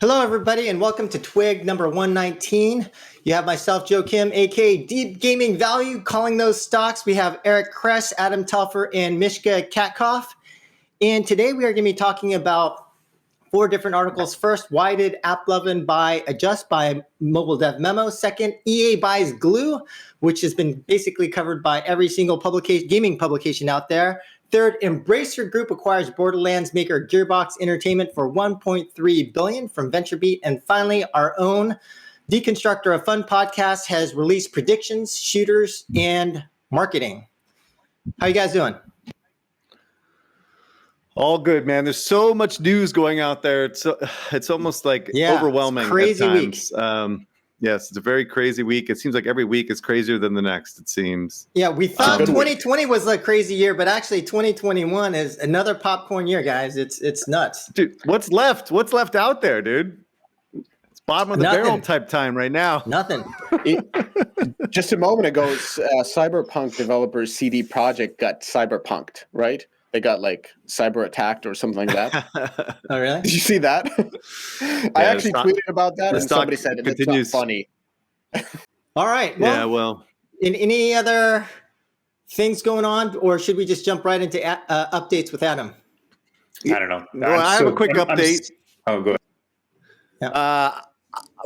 Hello, everybody, and welcome to TWIG number 119. You have myself, Joe Kim, aka Deep Gaming Value, calling those stocks. We have Eric Kress, Adam Telfer, and Mishka Katkoff. And today we are going to be talking about four different articles. First, why did AppLovin buy Adjust by Mobile Dev Memo? Second, EA buys Glu, which has been basically covered by every single gaming publication out there. Third, Embracer Group acquires Borderlands maker Gearbox Entertainment for $1.3 billion from VentureBeat. And finally, our own Deconstructor of Fun podcast has released predictions, shooters, and marketing. How you guys doing? All good, man. There's so much news going out there. It's almost like overwhelming. It's crazy at times. Week. Yes, it's a very crazy week. It seems like every week is crazier than the next, it seems. Yeah, we thought 2020 was a crazy year, but actually 2021 is another popcorn year, guys. It's nuts. Dude, what's left? What's left out there, dude? It's bottom of the barrel type time right now. Nothing. Just a moment ago, Cyberpunk developers CD Projekt got cyberpunked, right? They got like cyber attacked or something like that. Oh, really? Did you see that? I actually tweeted about that and somebody said it's not funny. All right. Well, in any other things going on, or should we just jump right into updates with Adam? I don't know. Well, I have a quick update. Go ahead. Yeah.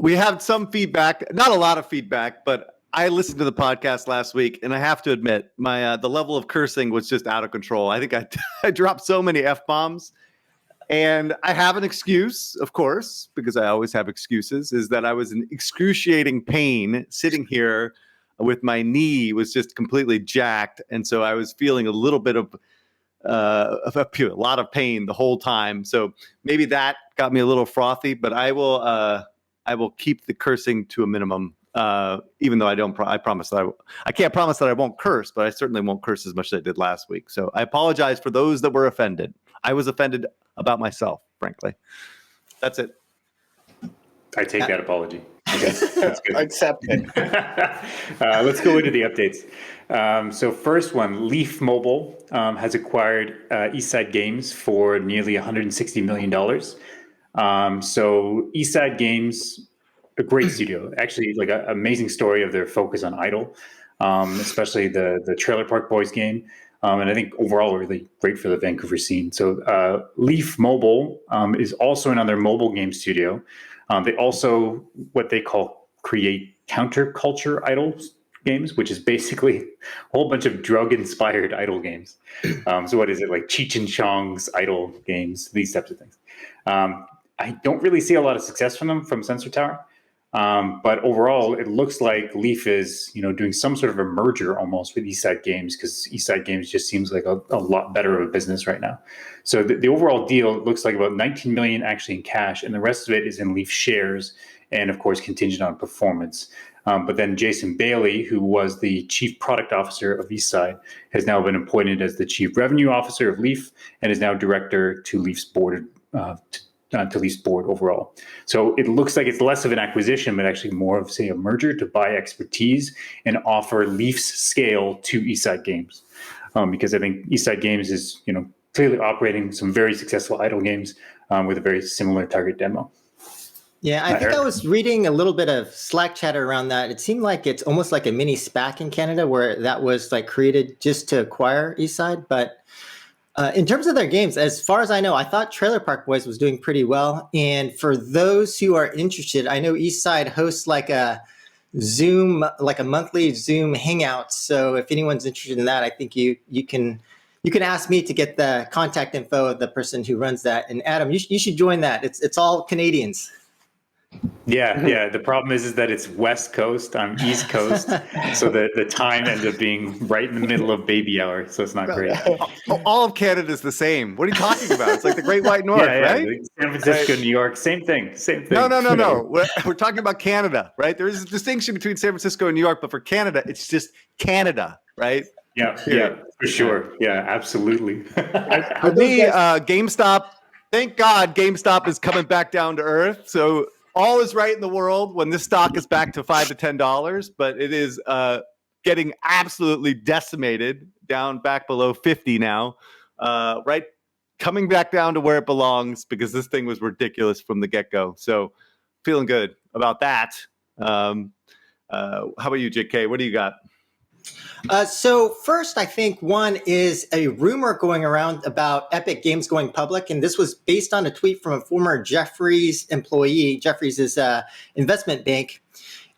We have some feedback, not a lot of feedback, but I listened to the podcast last week, and I have to admit, the level of cursing was just out of control. I think I dropped so many F-bombs, and I have an excuse, of course, because I always have excuses, is that I was in excruciating pain sitting here with my knee was just completely jacked, and so I was feeling a little bit of a lot of pain the whole time. So maybe that got me a little frothy, but I will keep the cursing to a minimum. Even though I promise that I can't promise that I won't curse, but I certainly won't curse as much as I did last week. So I apologize for those that were offended. I was offended about myself, frankly. That's it. I take that apology. Okay, that's good. I accept it. Let's go into the updates. So first one, Leaf Mobile has acquired Eastside Games for nearly $160 million. So Eastside Games, a great studio, actually, like an amazing story of their focus on idle, especially the Trailer Park Boys game. And I think overall really great for the Vancouver scene. So Leaf Mobile is also another mobile game studio. They also, what they call, create counterculture idle games, which is basically a whole bunch of drug-inspired idle games. So what is it, like Cheech and Chong's idle games, these types of things. I don't really see a lot of success from them from Sensor Tower. But overall, it looks like Leaf is, doing some sort of a merger almost with Eastside Games, because Eastside Games just seems like a lot better of a business right now. So the overall deal looks like about $19 million actually in cash, and the rest of it is in Leaf shares, and of course contingent on performance. But then Jason Bailey, who was the chief product officer of Eastside, has now been appointed as the chief revenue officer of Leaf, and is now director to Leaf's board. To Leaf's board overall. So it looks like it's less of an acquisition, but actually more of, say, a merger to buy expertise and offer Leaf's scale to Eastside Games. Because I think Eastside Games is, clearly operating some very successful idle games with a very similar target demo. Yeah, I think I was reading a little bit of Slack chatter around that. It seemed like it's almost like a mini SPAC in Canada, where that was like created just to acquire Eastside, but in terms of their games, as far as I know, I thought Trailer Park Boys was doing pretty well. And for those who are interested, I know Eastside hosts like a monthly Zoom hangout. So if anyone's interested in that, I think you can ask me to get the contact info of the person who runs that. And Adam, you should join that. It's all Canadians. Yeah. The problem is that it's West Coast. I'm East Coast. So the time ends up being right in the middle of baby hour. So it's not great. All of Canada is the same. What are you talking about? It's like the Great White North, right? Like San Francisco, right. New York, same thing. No. We're talking about Canada, right? There is a distinction between San Francisco and New York, but for Canada, it's just Canada, right? Yeah, for sure. Yeah, absolutely. For me, GameStop, thank God GameStop is coming back down to earth. So all is right in the world when this stock is back to $5 to $10, but it is getting absolutely decimated, down back below 50 now. Right coming back down to where it belongs because this thing was ridiculous from the get-go. So feeling good about that. How about you, JK? What do you got? So first, I think one is a rumor going around about Epic Games going public, and this was based on a tweet from a former Jefferies employee. Jefferies is an investment bank,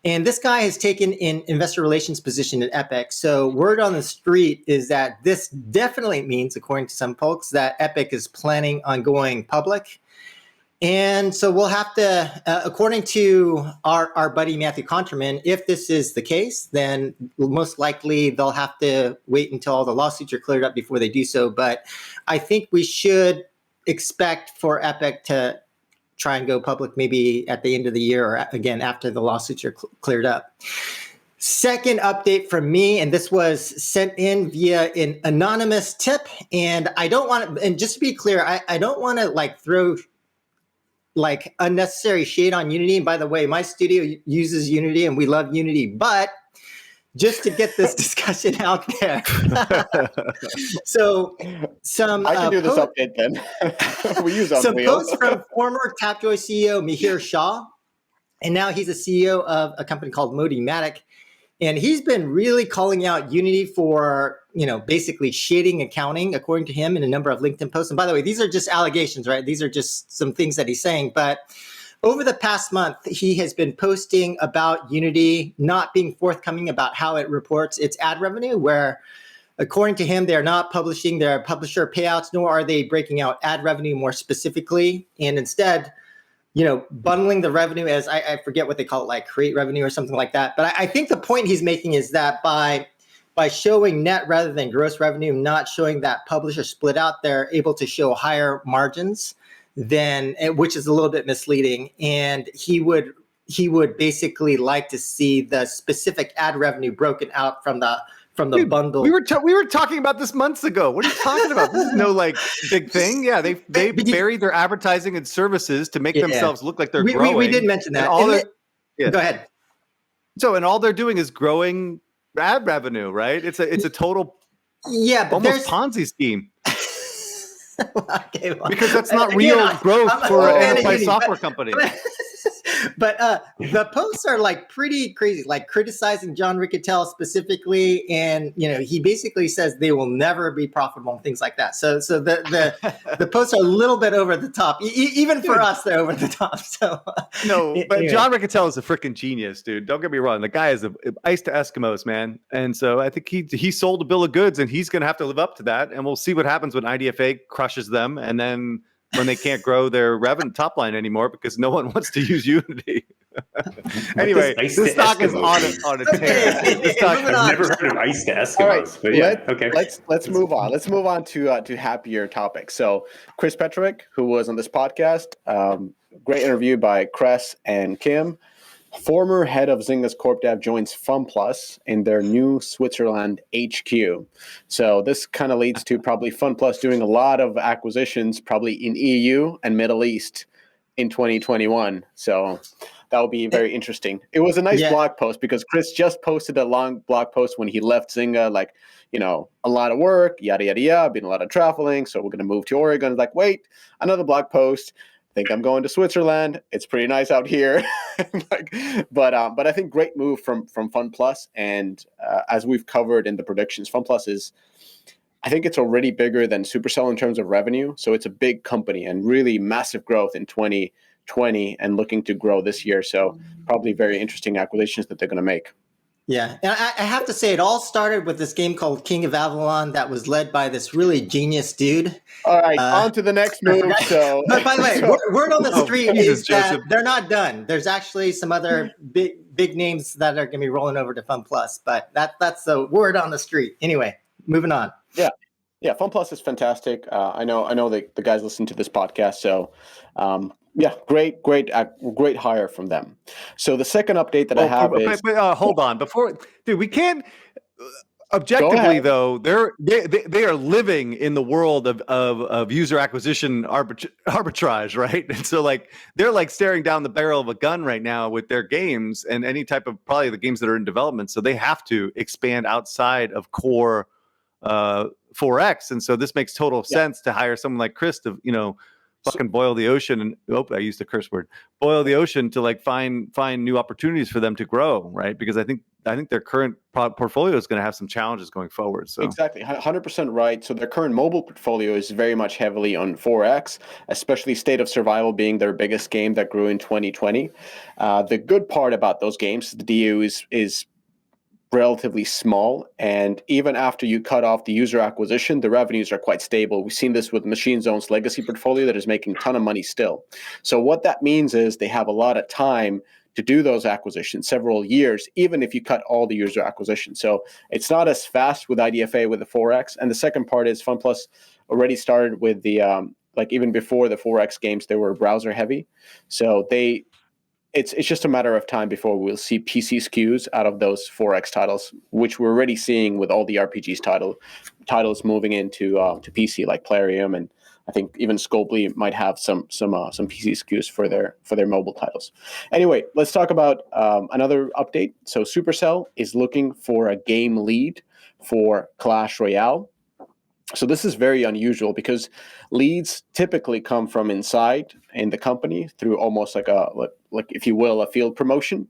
and this guy has taken an investor relations position at Epic. So word on the street is that this definitely means, according to some folks, that Epic is planning on going public. And so we'll have to, according to our buddy Matthew Conterman, if this is the case, then most likely they'll have to wait until all the lawsuits are cleared up before they do so. But I think we should expect for Epic to try and go public maybe at the end of the year or again after the lawsuits are cleared up. Second update from me, and this was sent in via an anonymous tip. And I don't want to, and just to be clear, I don't want to like throw like unnecessary shade on Unity. And by the way, my studio uses Unity and we love Unity, but just to get this discussion out there. So some I can do this update then. We use some Unreal. posts from former Tapjoy CEO Mihir Shah, and now he's a CEO of a company called Modimatic. And he's been really calling out Unity for, basically shading accounting, according to him, in a number of LinkedIn posts. And by the way, these are just allegations, right? These are just some things that he's saying. But over the past month, he has been posting about Unity not being forthcoming about how it reports its ad revenue, where, according to him, they're not publishing their publisher payouts, nor are they breaking out ad revenue more specifically. And instead, bundling the revenue as I forget what they call it, like create revenue or something like that. But I think the point he's making is that by showing net rather than gross revenue, not showing that publisher split out, they're able to show higher margins than, which is a little bit misleading. And he would basically like to see the specific ad revenue broken out from the Dude, bundle. We were talking about this months ago. What are you talking about? This is no big thing. Yeah, they buried their advertising and services to make themselves look like they're growing. We did mention that. Go ahead. So, and all they're doing is growing ad revenue, right? It's a total but almost Ponzi scheme. Okay, well, because that's not real growth for an enterprise software company. But the posts are like pretty crazy, like criticizing John Riccatelli specifically, and he basically says they will never be profitable and things like that. So the posts are a little bit over the top, even for us. They're over the top. So no, but anyway. John Riccatelli is a freaking genius, dude. Don't get me wrong. The guy is ice to Eskimos, man. And so I think he sold a bill of goods, and he's going to have to live up to that. And we'll see what happens when IDFA crushes them, and then when they can't grow their revenue top line anymore because no one wants to use Unity. Anyway, this stock is on a tear. I've never heard of ice to Eskimos. All right, but yeah, okay. Let's move on. Let's move on to happier topics. So Chris Petrovic, who was on this podcast, great interview by Cress and Kim. Former head of Zynga's Corp Dev joins FunPlus in their new Switzerland HQ. So this kind of leads to probably FunPlus doing a lot of acquisitions, probably in EU and Middle East in 2021. So that will be very interesting. It was a nice blog post because Chris just posted a long blog post when he left Zynga, like, a lot of work, yada, yada, yada, been a lot of traveling. So we're going to move to Oregon. Like, wait, another blog post. Think I'm going to Switzerland. It's pretty nice out here. But I think great move from FunPlus. And as we've covered in the predictions, FunPlus is, I think it's already bigger than Supercell in terms of revenue. So it's a big company and really massive growth in 2020 and looking to grow this year. So probably very interesting acquisitions that they're going to make. Yeah, and I have to say, it all started with this game called King of Avalon that was led by this really genius dude. All right, on to the next move. So, but by the way, word on the street is that they're not done. There's actually some other big names that are going to be rolling over to FunPlus, but that's the word on the street. Anyway, moving on. Yeah, FunPlus is fantastic. I know the guys listen to this podcast, so. Great hire from them. So the second update that I have is hold on we can't objectively though they are living in the world of user acquisition arbitrage, right? And so like they're like staring down the barrel of a gun right now with their games and any type of probably the games that are in development. So they have to expand outside of core 4X, and so this makes total sense to hire someone like Chris to fucking boil the ocean, and I used a curse word, boil the ocean to like find new opportunities for them to grow, right? Because I think their current portfolio is going to have some challenges going forward. So exactly, 100% right. So their current mobile portfolio is very much heavily on 4X, especially State of Survival being their biggest game that grew in 2020. The good part about those games, the DAU is relatively small, and even after you cut off the user acquisition, the revenues are quite stable. We've seen this with Machine Zone's legacy portfolio that is making a ton of money still. So what that means is they have a lot of time to do those acquisitions, several years, even if you cut all the user acquisition. So it's not as fast with IDFA with the 4X. And the second part is FunPlus already started with the even before the 4X games, they were browser heavy. So it's just a matter of time before we'll see PC SKUs out of those 4X titles, which we're already seeing with all the RPGs titles moving into to PC, like Plarium, and I think even Scopely might have some PC SKUs for their mobile titles. Anyway, let's talk about another update. So Supercell is looking for a game lead for Clash Royale. So this is very unusual because leads typically come from inside in the company through almost like if you will, a field promotion.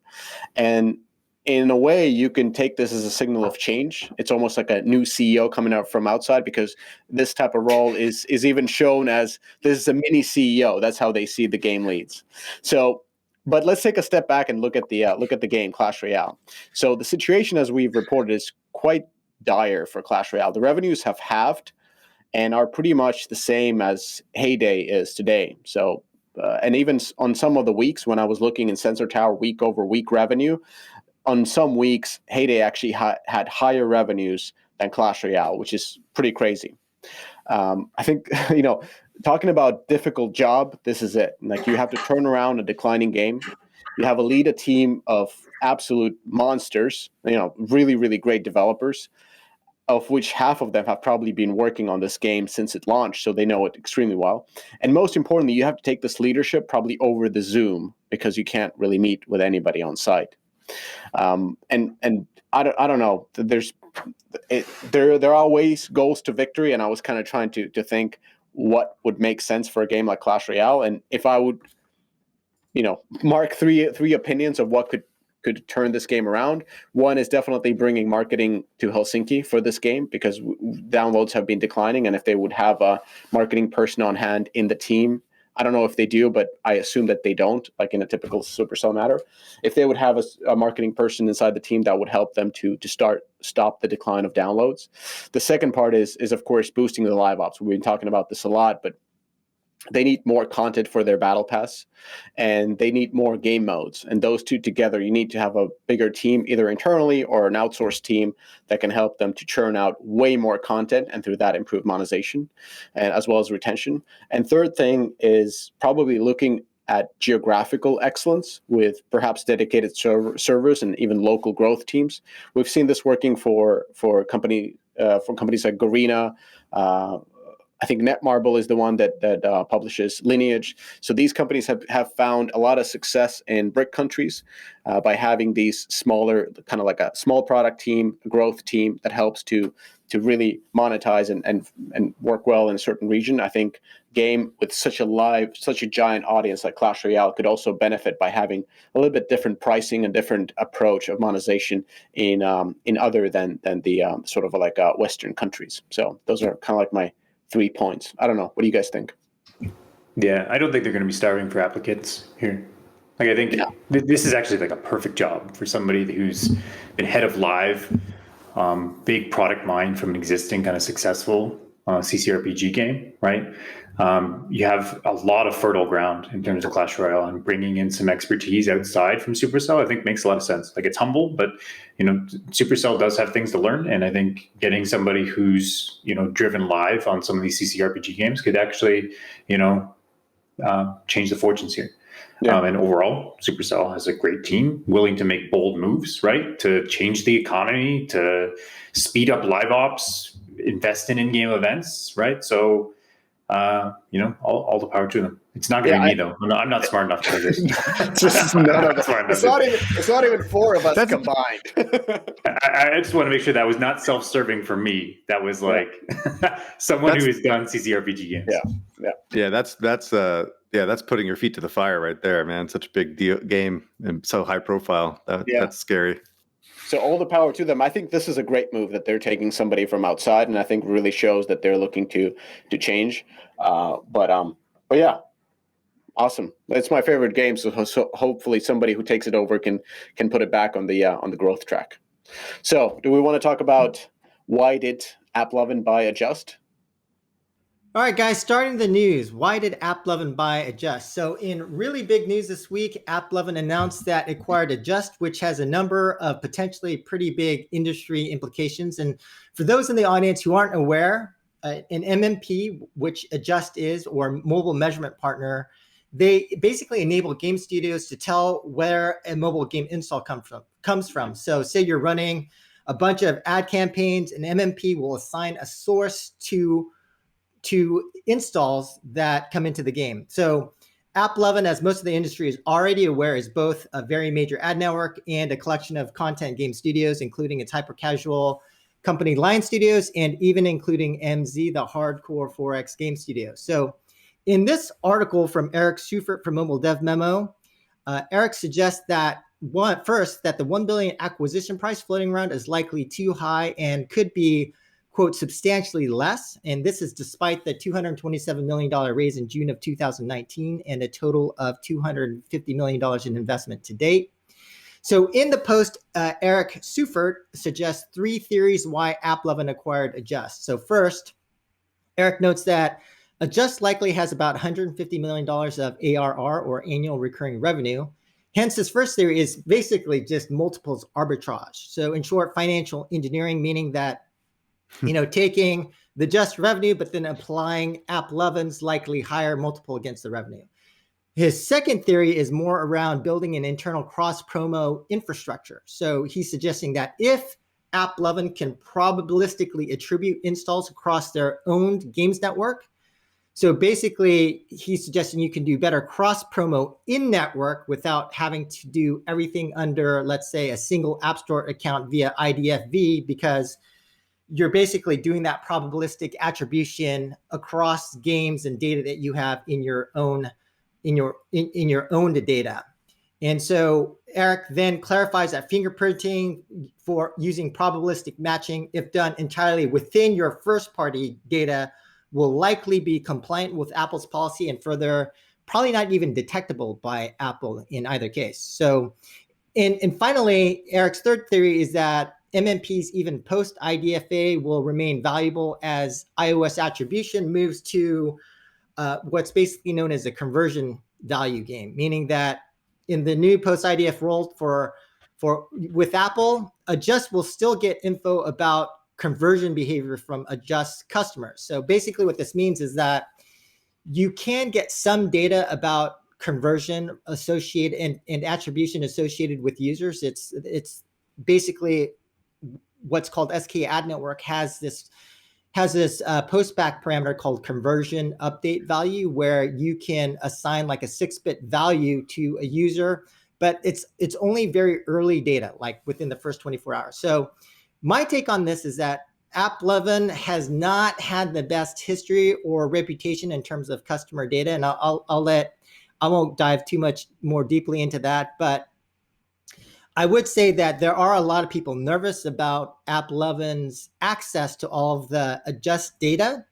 And in a way, you can take this as a signal of change. It's almost like a new CEO coming out from outside, because this type of role is even shown as this is a mini CEO. That's how they see the game leads. So, but let's take a step back and look at the game Clash Royale. So the situation, as we've reported, is quite dire for Clash Royale. The revenues have halved and are pretty much the same as Heyday is today. So, and even on some of the weeks when I was looking in Sensor Tower week over week revenue, on some weeks Heyday actually had higher revenues than Clash Royale, which is pretty crazy. I think talking about difficult job, this is it. Like, you have to turn around a declining game. You have to lead a team of absolute monsters, really, really great developers, of which half of them have probably been working on this game since it launched, so they know it extremely well. And most importantly, you have to take this leadership probably over the Zoom, because you can't really meet with anybody on site. And I don't know. There are ways goals to victory, and I was kind of trying to think what would make sense for a game like Clash Royale, and if I would, mark three opinions of what could turn this game around. One is definitely bringing marketing to Helsinki for this game, because downloads have been declining, and if they would have a marketing person on hand in the team, I don't know if they do, but I assume that they don't, like in a typical Supercell matter. If they would have a marketing person inside the team, that would help them to stop the decline of downloads. The second part is of course boosting the live ops. We've been talking about this a lot, but they need more content for their battle pass, and they need more game modes. And those two together, you need to have a bigger team, either internally or an outsourced team, that can help them to churn out way more content, and through that improve monetization and as well as retention. And third thing is probably looking at geographical excellence with perhaps dedicated servers and even local growth teams. We've seen this working for companies like Garena. I think Netmarble is the one that publishes Lineage. So these companies have found a lot of success in BRIC countries by having these smaller, kind of like a small product team, growth team that helps to really monetize and work well in a certain region. I think game with such a giant audience like Clash Royale could also benefit by having a little bit different pricing and different approach of monetization in other than the sort of like Western countries. So those are kind of like my 3 points. I don't know. What do you guys think? Yeah, I don't think they're going to be starving for applicants here. Like, I think this is actually like a perfect job for somebody who's been head of live, big product mind from an existing kind of successful CCRPG game, right? You have a lot of fertile ground in terms of Clash Royale, and bringing in some expertise outside from Supercell, I think makes a lot of sense. Like, it's humble, but Supercell does have things to learn, and I think getting somebody who's driven live on some of these CCRPG games could actually change the fortunes here. Yeah. And overall, Supercell has a great team willing to make bold moves, right? To change the economy, to speed up live ops, invest in in-game events, right? So all the power to them. It's not going to be me though. I'm not smart enough to do this. Just none of it's not even four of us combined. I just want to make sure that was not self-serving for me. That was like someone who has done CCRPG games. Yeah, that's putting your feet to the fire right there, man. Such a big game and so high profile. That's scary. So all the power to them. I think this is a great move that they're taking somebody from outside, and I think really shows that they're looking to change. But yeah, awesome. It's my favorite game. So hopefully somebody who takes it over can put it back on the growth track. So do we want to talk about why did AppLovin buy Adjust? All right, guys, starting the news. Why did AppLovin buy Adjust? So in really big news this week, AppLovin announced that it acquired Adjust, which has a number of potentially pretty big industry implications. And for those in the audience who aren't aware, an MMP, which Adjust is, or mobile measurement partner, they basically enable game studios to tell where a mobile game install comes from. So say you're running a bunch of ad campaigns, an MMP will assign a source to installs that come into the game. So AppLovin, as most of the industry is already aware, is both a very major ad network and a collection of content game studios, including its hyper-casual company Lion Studios, and even including MZ, the hardcore 4X game studio. So in this article from Eric Seufert from Mobile Dev Memo, Eric suggests that that the $1 billion acquisition price floating around is likely too high and could be, quote, substantially less. And this is despite the $227 million raise in June of 2019 and a total of $250 million in investment to date. So in the post, Eric Seufert suggests three theories why AppLovin acquired Adjust. So first, Eric notes that Adjust likely has about $150 million of ARR, or annual recurring revenue. Hence, his first theory is basically just multiples arbitrage. So in short, financial engineering, meaning that taking the Just revenue, but then applying AppLovin's likely higher multiple against the revenue. His second theory is more around building an internal cross-promo infrastructure. So he's suggesting that if AppLovin can probabilistically attribute installs across their owned games network, so basically he's suggesting you can do better cross-promo in-network without having to do everything under, let's say, a single App Store account via IDFV, because you're basically doing that probabilistic attribution across games and data that you have in your own data. And so Eric then clarifies that fingerprinting for using probabilistic matching, if done entirely within your first party data, will likely be compliant with Apple's policy and further probably not even detectable by Apple in either case. So, and finally, Eric's third theory is that MMPs, even post IDFA, will remain valuable as iOS attribution moves to what's basically known as a conversion value game, meaning that in the new post IDF world with Apple, Adjust will still get info about conversion behavior from Adjust customers. So basically what this means is that you can get some data about conversion associated and attribution associated with users. It's basically what's called SK Ad Network has this postback parameter called conversion update value, where you can assign like a 6-bit value to a user, but it's only very early data, like within the first 24 hours. So my take on this is that AppLovin has not had the best history or reputation in terms of customer data, and I won't dive too much more deeply into that, but I would say that there are a lot of people nervous about AppLovin's access to all of the Adjust data.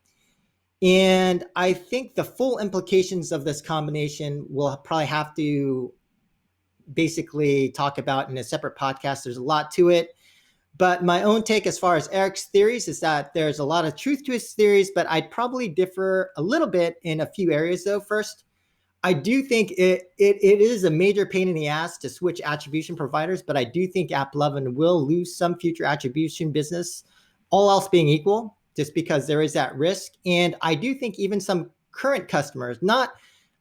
And I think the full implications of this combination we'll probably have to basically talk about in a separate podcast. There's a lot to it. But my own take as far as Eric's theories is that there's a lot of truth to his theories, but I'd probably differ a little bit in a few areas though. First, I do think it is a major pain in the ass to switch attribution providers, but I do think AppLovin will lose some future attribution business, all else being equal, just because there is that risk. And I do think even some current customers, I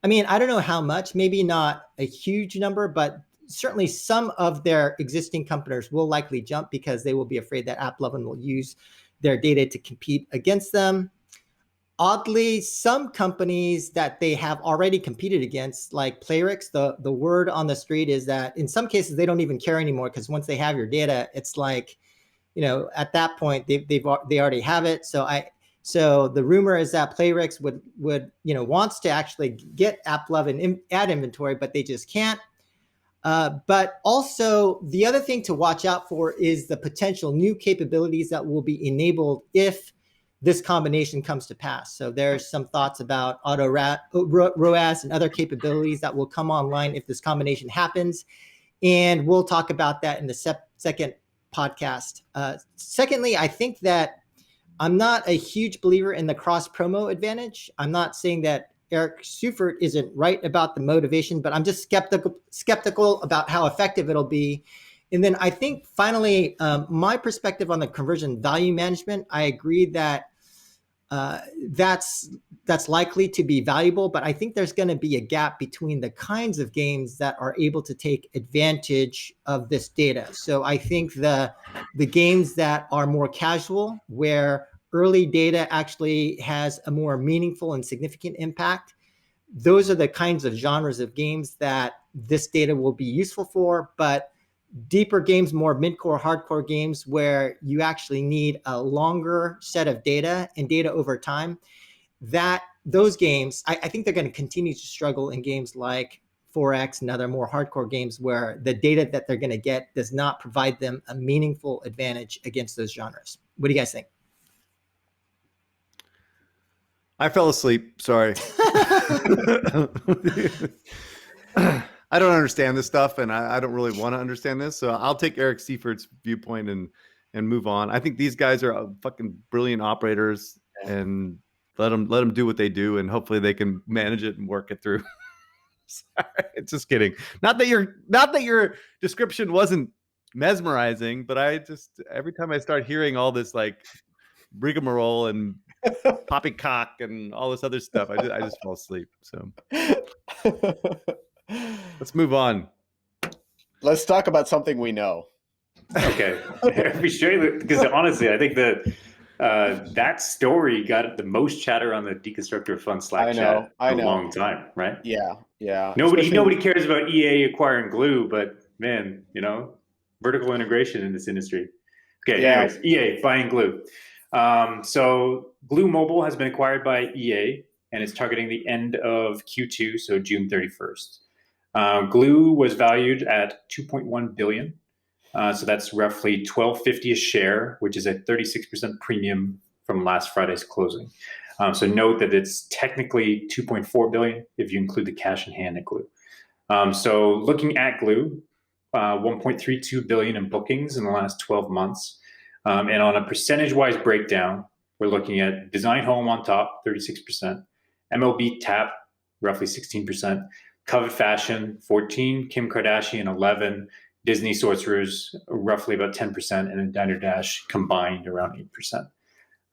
don't know how much, maybe not a huge number, but certainly some of their existing competitors will likely jump because they will be afraid that AppLovin will use their data to compete against them. oddly, some companies that they have already competed against, like Playrix, the word on the street is that in some cases they don't even care anymore, because once they have your data, it's like, at that point they already have it. So the rumor is that Playrix would wants to actually get AppLovin ad inventory, but they just can't. But also the other thing to watch out for is the potential new capabilities that will be enabled if this combination comes to pass. So there's some thoughts about auto ROAS and other capabilities that will come online if this combination happens. And we'll talk about that in the second podcast. Secondly, I think that I'm not a huge believer in the cross promo advantage. I'm not saying that Eric Seufert isn't right about the motivation, but I'm just skeptical about how effective it'll be. And then I think finally, my perspective on the conversion value management, I agree that that's likely to be valuable, but I think there's going to be a gap between the kinds of games that are able to take advantage of this data. So I think the games that are more casual, where early data actually has a more meaningful and significant impact, those are the kinds of genres of games that this data will be useful for. But deeper games, more mid-core, hardcore games where you actually need a longer set of data and data over time, that those games, I think they're going to continue to struggle in games like 4X and other more hardcore games where the data that they're going to get does not provide them a meaningful advantage against those genres. What do you guys think? I fell asleep. Sorry. I don't understand this stuff, and I don't really want to understand this. So I'll take Eric Seifert's viewpoint and move on. I think these guys are fucking brilliant operators, and let them do what they do, and hopefully they can manage it and work it through. Sorry, it's just kidding. Not that your description wasn't mesmerizing, but I just, every time I start hearing all this like rigmarole and poppycock and all this other stuff, I just fall asleep. So let's move on. Let's talk about something we know. Okay. Because honestly, I think that that story got the most chatter on the Deconstructor Fun Slack chat a long time, right? Yeah. Nobody cares about EA acquiring Glu, but man, vertical integration in this industry. Okay, anyways, EA buying Glu. So Glu Mobile has been acquired by EA, and it's targeting the end of Q2, so June 31st. Glu was valued at $2.1 billion. So that's roughly $12.50 a share, which is a 36% premium from last Friday's closing. So note that it's technically $2.4 billion if you include the cash in hand at Glu. So looking at Glu, $1.32 billion in bookings in the last 12 months. And on a percentage-wise breakdown, we're looking at Design Home on top, 36%, MLB Tap, roughly 16%, Covet Fashion, 14%, Kim Kardashian, 11%, Disney Sorcerers, roughly about 10%, and then Diner Dash combined around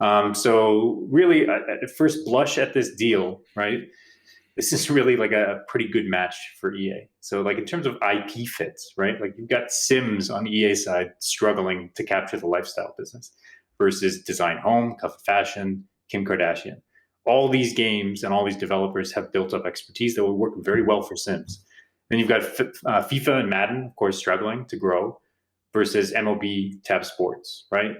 8%. So really, at first blush at this deal, right, this is really like a pretty good match for EA. So like in terms of IP fits, right, like you've got Sims on EA side struggling to capture the lifestyle business versus Design Home, Covet Fashion, Kim Kardashian. All these games and all these developers have built up expertise that will work very well for Sims. Then you've got FIFA and Madden, of course, struggling to grow versus MLB Tab Sports, right?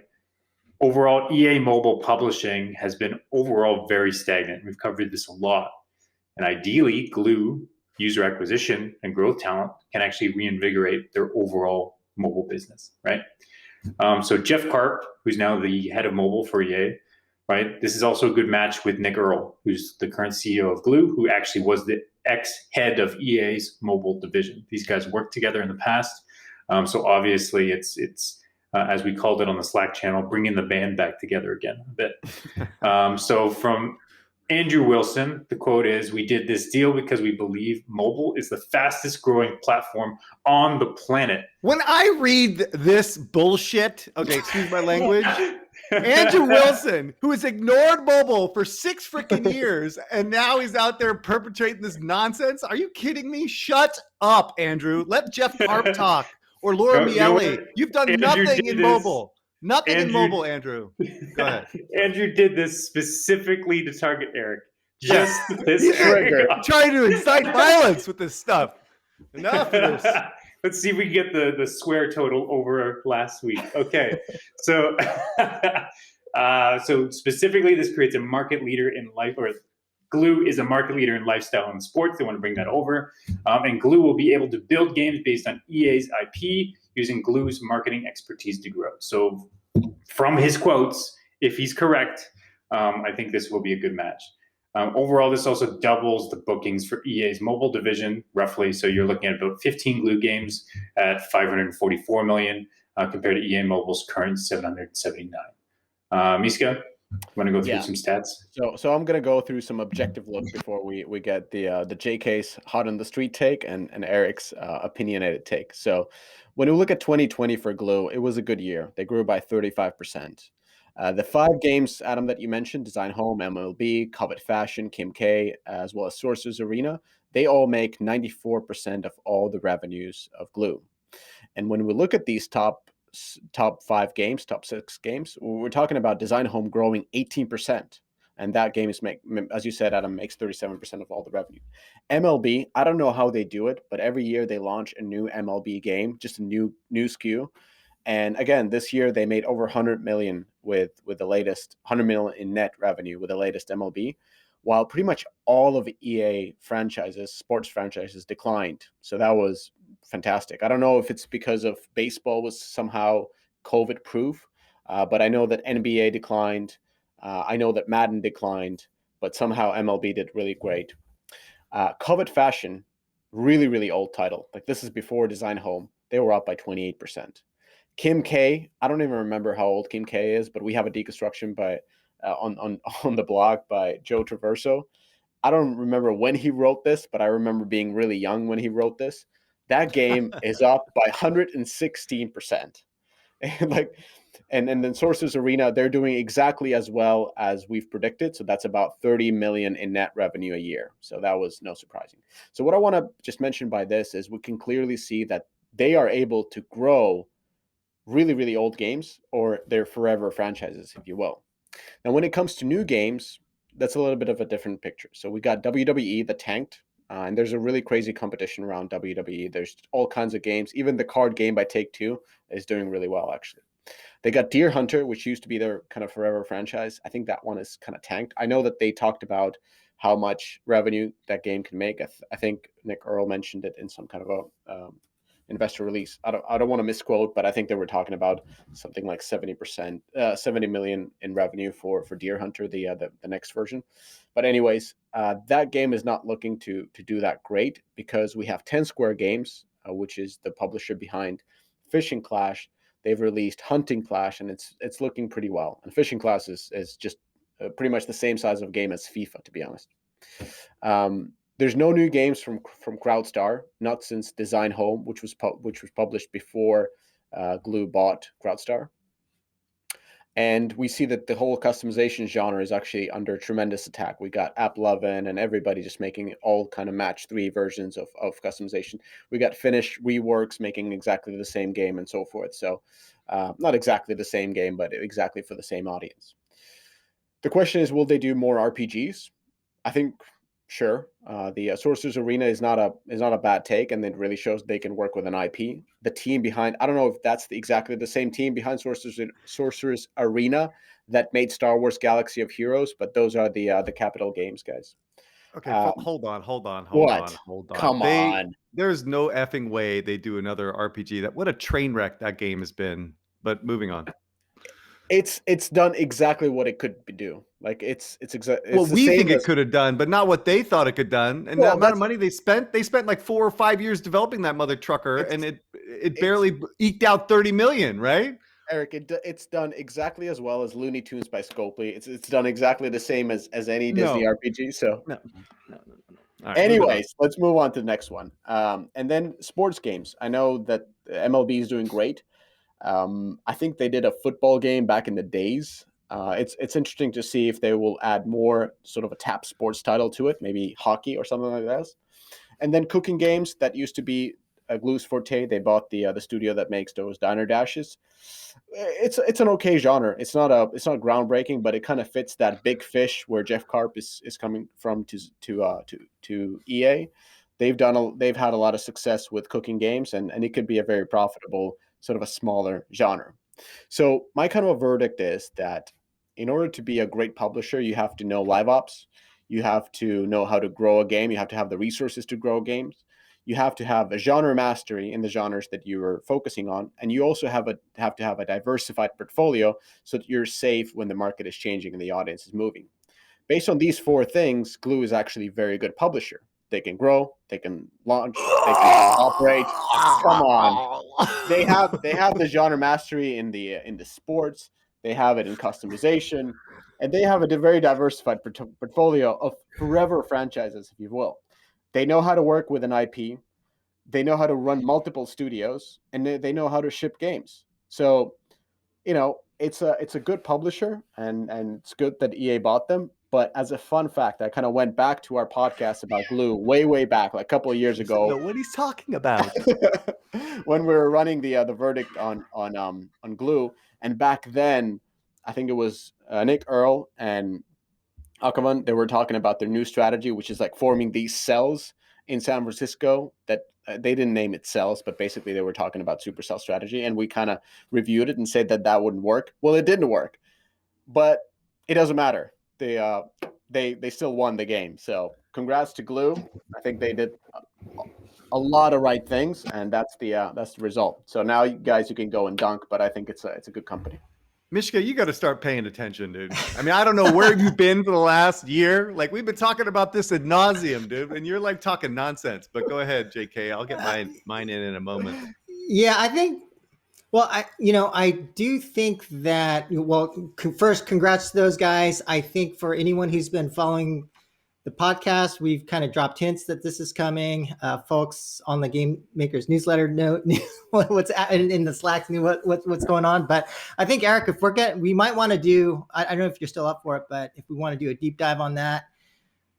Overall, EA Mobile Publishing has been overall very stagnant. We've covered this a lot. And ideally, Glu, user acquisition and growth talent can actually reinvigorate their overall mobile business, right? So Jeff Karp, who's now the head of mobile for EA, right? This is also a good match with Nick Earl, who's the current CEO of Glu, who actually was the ex-head of EA's mobile division. These guys worked together in the past. So obviously it's as we called it on the Slack channel, bringing the band back together again a bit. So from Andrew Wilson, the quote is, "We did this deal because we believe mobile is the fastest growing platform on the planet." When I read this bullshit, okay, excuse my language, Andrew Wilson, who has ignored mobile for 6 freaking years, and now he's out there perpetrating this nonsense. Are you kidding me? Shut up, Andrew. Let Jeff Karp talk, or Laura Miele. You've done nothing in mobile. Nothing in Andrew- mobile, Andrew. Go ahead. Andrew did this specifically to target Eric. Yeah. Just to piss Yeah. Eric Trigger. off. Trying to incite violence with this stuff. Enough of this. Let's see if we can get the square total over last week. Okay, so so specifically, this creates a market leader in life, or Glu is a market leader in lifestyle and sports. They want to bring that over, and Glu will be able to build games based on EA's IP using Glu's marketing expertise to grow. So, from his quotes, if he's correct, I think this will be a good match. Overall, this also doubles the bookings for EA's mobile division, roughly. So you're looking at about 15 Glu games at 544 million compared to EA Mobile's current 779. Miska, you want to go through some stats? So I'm gonna go through some objective look before we get the JK's hot on the street take and Eric's opinionated take. So when we look at 2020 for Glu, it was a good year. They grew by 35%. The 5 games, Adam, that you mentioned, Design Home, MLB, Covet Fashion, Mktg, as well as Sorcerer's Arena, they all make 94% of all the revenues of Glu. And when we look at these top 5 games, top 6 games, we're talking about Design Home growing 18%. And that game is, as you said, Adam, makes 37% of all the revenue. MLB, I don't know how they do it, but every year they launch a new MLB game, just a new SKU. And again, this year they made over 100 million with the latest 100 million in net revenue with the latest MLB, while pretty much all of EA franchises, sports franchises, declined. So that was fantastic. I don't know if it's because of baseball was somehow COVID proof, but I know that NBA declined. I know that Madden declined, but somehow MLB did really great. Covet Fashion, really, really old title. Like this is before Design Home. They were up by 28%. Mktg, I don't even remember how old Mktg is, but we have a deconstruction by on the blog by Joe Traverso. I don't remember when he wrote this, but I remember being really young when he wrote this. That game is up by 116%. And then Sorcerer's Arena, they're doing exactly as well as we've predicted. So that's about 30 million in net revenue a year. So that was no surprising. So what I want to just mention by this is we can clearly see that they are able to grow really, really old games, or they're forever franchises, if you will. Now, when it comes to new games, that's a little bit of a different picture. So we got WWE that tanked, and there's a really crazy competition around WWE. There's all kinds of games. Even the card game by Take-Two is doing really well, actually. They got Deer Hunter, which used to be their kind of forever franchise. I think that one is kind of tanked. I know that they talked about how much revenue that game can make. I think Nick Earl mentioned it in some kind of a investor release. I don't want to misquote, but I think they were talking about something like 70 million in revenue for Deer Hunter, the next version. But anyways, that game is not looking to do that great because we have 10 Square Games, which is the publisher behind Fishing Clash. They've released Hunting Clash, and it's looking pretty well. And Fishing Clash is just pretty much the same size of game as FIFA, to be honest. There's no new games from Crowdstar, not since Design Home, which was published before Glu bought Crowdstar. And we see that the whole customization genre is actually under tremendous attack. We got AppLovin and everybody just making all kind of match 3 versions of customization. We got Finnish Reworks making exactly the same game and so forth. So not exactly the same game, but exactly for the same audience. The question is, will they do more RPGs? I think sure. The Sorcerer's Arena is not a bad take, and it really shows they can work with an IP. The team behind, I don't know if that's exactly the same team behind Sorcerer's Arena that made Star Wars Galaxy of Heroes, but those are the Capital Games guys. Okay, hold on. Come on. There's no effing way they do another RPG. What a train wreck that game has been. But moving on. It's done exactly what it could do. Like it's exactly what we think it could have done, but not what they thought it could done. And the amount of money they spent like 4 or 5 years developing that mother trucker, and it barely eked out 30 million, right? Eric, it's done exactly as well as Looney Tunes by Scopely. It's done exactly the same as any Disney RPG. So no. Right, anyways, let's move on to the next one. And then sports games. I know that MLB is doing great. I think they did a football game back in the days. It's interesting to see if they will add more sort of a tap sports title to it, maybe hockey or something like that. And then cooking games that used to be Glu's forte. They bought the studio that makes those diner dashes. It's an okay genre. It's not groundbreaking, but it kind of fits that big fish where Jeff Karp is coming from to EA. They've had a lot of success with cooking games, and it could be a very profitable sort of a smaller genre. So my kind of a verdict is that in order to be a great publisher, you have to know live ops. You have to know how to grow a game. You have to have the resources to grow games. You have to have a genre mastery in the genres that you are focusing on. And you also have to have a diversified portfolio so that you're safe when the market is changing and the audience is moving. Based on these four things, Glu is actually a very good publisher. They can grow, they can launch, they can operate. Come on. They have the genre mastery in the sports. They have it in customization, and they have a very diversified portfolio of forever franchises, if you will. They know how to work with an IP. They know how to run multiple studios, and they know how to ship games. So, it's a good publisher, and it's good that EA bought them. But as a fun fact, I kind of went back to our podcast about Glu way back, like a couple of years ago. Know what he's talking about. When we were running the verdict on Glu, and back then, I think it was Nick Earl and Acquires. They were talking about their new strategy, which is like forming these cells in San Francisco. That they didn't name it cells, but basically they were talking about Supercell strategy, and we kind of reviewed it and said that wouldn't work. Well, it didn't work, but it doesn't matter. They still won the game. So congrats to Glu. I think they did a lot of right things, and that's the result. So now, you guys, you can go and dunk, but I think it's a good company. Mishka, you got to start paying attention, dude. I mean, I don't know where you've been for the last year. Like, we've been talking about this ad nauseum, dude, and you're like talking nonsense. But go ahead, JK. I'll get mine in a moment. Yeah, I think. Well, I do think that. Well, first, congrats to those guys. I think for anyone who's been following the podcast, we've kind of dropped hints that this is coming. Folks on the Gamemakers newsletter know what's in the Slacks, knew what's going on. But I think, Eric, if we might want to do. I don't know if you're still up for it, but if we want to do a deep dive on that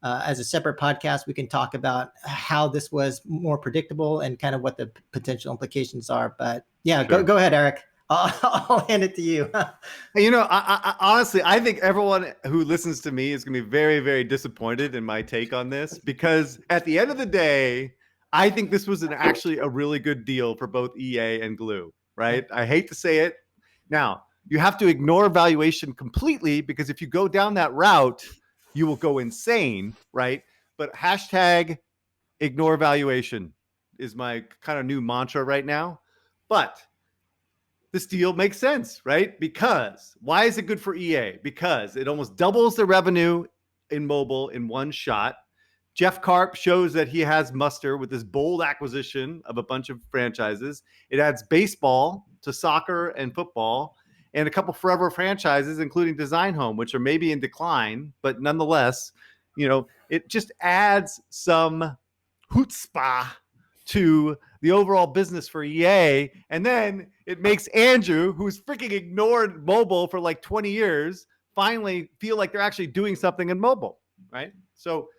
as a separate podcast, we can talk about how this was more predictable and kind of what the potential implications are. But yeah, sure. Go ahead, Eric. I'll hand it to you. I honestly, I think everyone who listens to me is going to be very, very disappointed in my take on this, because at the end of the day, I think this was actually a really good deal for both EA and Glu, right? I hate to say it. Now, you have to ignore valuation completely, because if you go down that route, you will go insane, right? But hashtag ignore valuation is my kind of new mantra right now. But this deal makes sense, right? Because why is it good for EA? Because it almost doubles the revenue in mobile in one shot. Jeff Karp shows that he has muster with this bold acquisition of a bunch of franchises. It adds baseball to soccer and football, and a couple forever franchises, including Design Home, which are maybe in decline, but nonetheless, it just adds some chutzpah to the overall business for EA. And then it makes Andrew, who's freaking ignored mobile for like 20 years, finally feel like they're actually doing something in mobile, right? So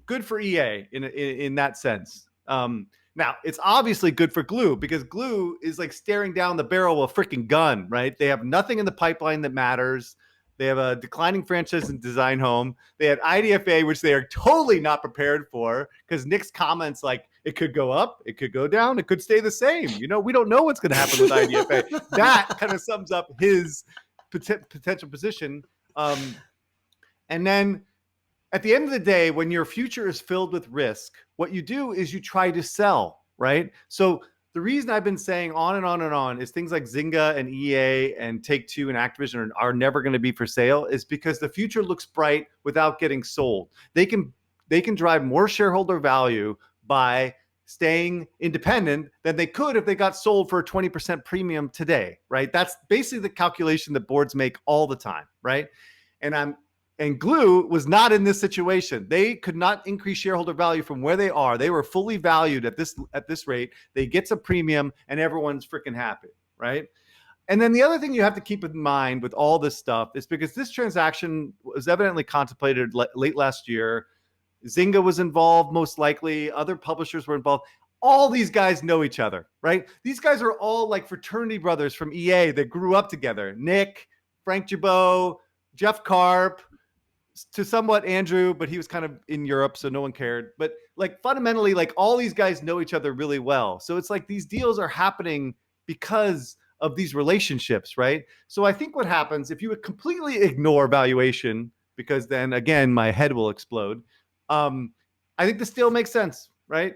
good for EA in that sense. Now, it's obviously good for Glu, because Glu is like staring down the barrel of a freaking gun, right? They have nothing in the pipeline that matters. They have a declining franchise in Design Home. They had IDFA, which they are totally not prepared for, because Nick's comments like, it could go up, it could go down, it could stay the same. We don't know what's going to happen with IDFA. That kind of sums up his potential position. And then at the end of the day, when your future is filled with risk, what you do is you try to sell, right? So the reason I've been saying on and on and on is things like Zynga and EA and Take-Two and Activision are never going to be for sale, is because the future looks bright without getting sold. They can drive more shareholder value by staying independent than they could if they got sold for a 20% premium today, right? That's basically the calculation that boards make all the time, right? And Glu was not in this situation. They could not increase shareholder value from where they are. They were fully valued at this rate. They get some premium, and everyone's freaking happy, right? And then the other thing you have to keep in mind with all this stuff is, because this transaction was evidently contemplated late last year. Zynga was involved, most likely. Other publishers were involved. all these guys know each other, right? These guys are all like fraternity brothers from EA that grew up together. Nick, Frank Jabot, Jeff Karp, to somewhat Andrew, but he was kind of in Europe, so no one cared. But like fundamentally, like all these guys know each other really well. So it's like these deals are happening because of these relationships, right? So I think what happens if you would completely ignore valuation, because then again, my head will explode. I think this deal makes sense, right?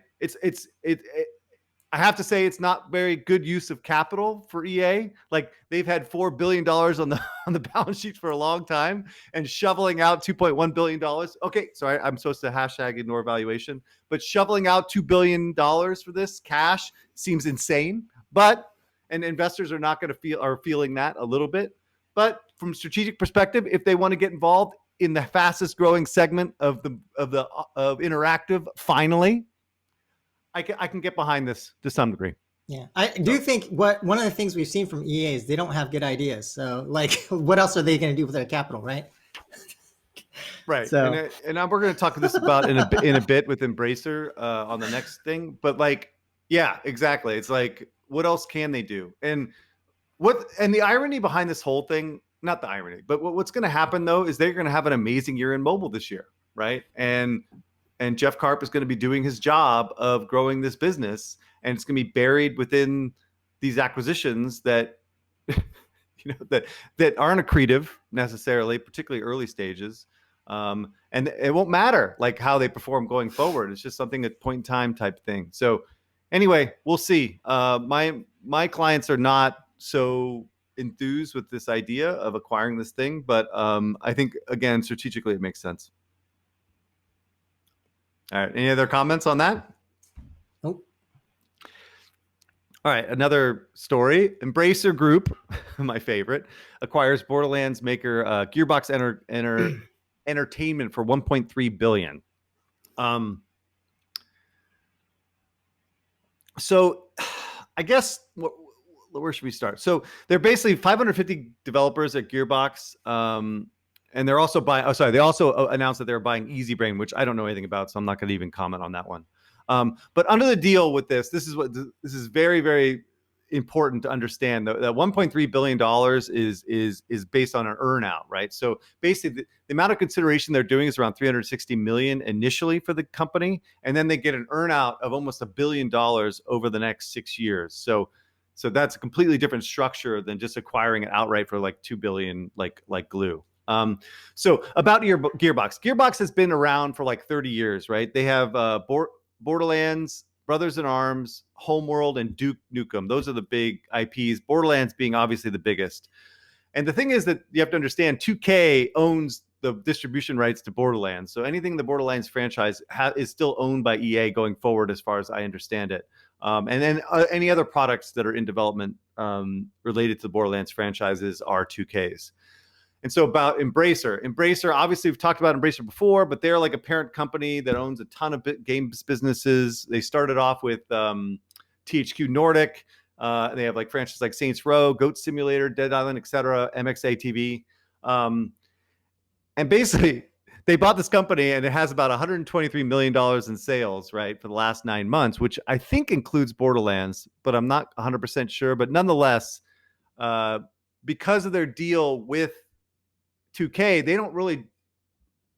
I have to say it's not very good use of capital for EA. Like they've had $4 billion on the balance sheet for a long time and shoveling out $2.1 billion. Okay, sorry, I'm supposed to hashtag ignore valuation, but shoveling out $2 billion for this cash seems insane. And investors are not going to are feeling that a little bit. But from a strategic perspective, if they want to get involved in the fastest growing segment of interactive, finally, I can get behind this to some degree. Yeah, I do think one of the things we've seen from EA is they don't have good ideas. So, like, what else are they going to do with their capital, right? Right. So, and we're going to talk this about in a bit with Embracer on the next thing. But like, yeah, exactly. It's like, what else can they do? And the irony behind this whole thing, not the irony, but what's going to happen though is they're going to have an amazing year in mobile this year, right? And Jeff Karp is going to be doing his job of growing this business, and it's going to be buried within these acquisitions that that aren't accretive necessarily, particularly early stages. And it won't matter like how they perform going forward. It's just something at point in time type thing. So anyway, we'll see. My clients are not so enthused with this idea of acquiring this thing, but I think again strategically it makes sense. All right. Any other comments on that? Nope. All right. Another story. Embracer Group, my favorite, acquires Borderlands maker Gearbox Entertainment for $1.3 billion. So I guess where should we start? So they're basically 550 developers at Gearbox. And they're also they also announced that they're buying Easy Brain, which I don't know anything about, so I'm not going to even comment on that one. But under the deal with this is very, very important to understand. That $1.3 billion is based on an earnout, right? So basically, the amount of consideration they're doing is around $360 million initially for the company, and then they get an earnout of almost $1 billion over the next 6 years. So that's a completely different structure than just acquiring it outright for like $2 billion, like Glu. So about your Gearbox. Gearbox has been around for like 30 years, right? They have Borderlands, Brothers in Arms, Homeworld, and Duke Nukem. Those are the big IPs, Borderlands being obviously the biggest. And the thing is that you have to understand 2K owns the distribution rights to Borderlands. So anything in the Borderlands franchise is still owned by EA going forward, as far as I understand it. And then any other products that are in development related to the Borderlands franchises are 2K's. And so about Embracer, obviously we've talked about Embracer before, but they're like a parent company that owns a ton of games businesses. They started off with THQ Nordic. They have like franchises like Saints Row, Goat Simulator, Dead Island, etc., Mktg. And basically they bought this company and it has about $123 million in sales, right, for the last 9 months, which I think includes Borderlands, but I'm not 100% sure. But nonetheless, because of their deal with 2K, they don't really